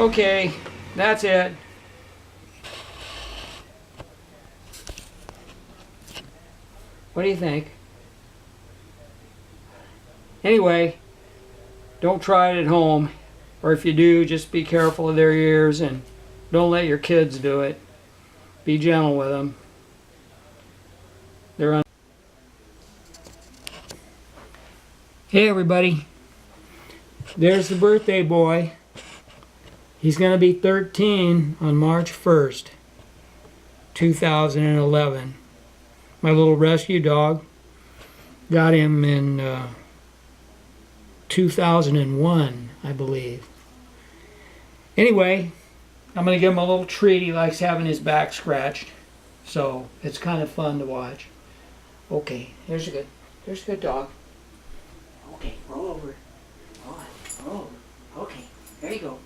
Okay, that's it. What do you think? Anyway, don't try it at home, or if you do, just be careful of their ears and don't let your kids do it. Be gentle with them. Hey everybody, there's the birthday boy. He's going to be 13 on March 1st, 2011. My little rescue dog. Got him in 2001, I believe. Anyway, I'm going to give him a little treat. He likes having his back scratched, so it's kind of fun to watch. Okay, here's a good dog. Okay, roll over. Roll over. Okay, there you go.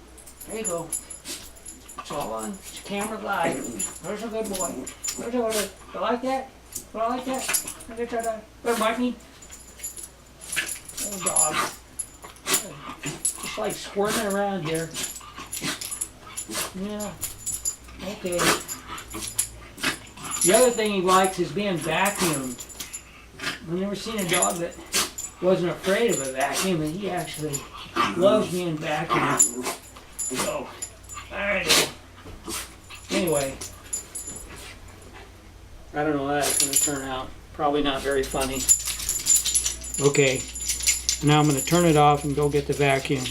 There you go. It's all on camera live. There's a good boy. There's a good. You like that? You like that? Look at that. Good, Mikey. Little dog. Just like squirming around here. Yeah. Okay. The other thing he likes is being vacuumed. I've never seen a dog that wasn't afraid of a vacuum, and he actually loves being vacuumed. So, alright. Anyway, I don't know how that's going to turn out. Probably not very funny. Okay, now I'm going to turn it off and go get the vacuum.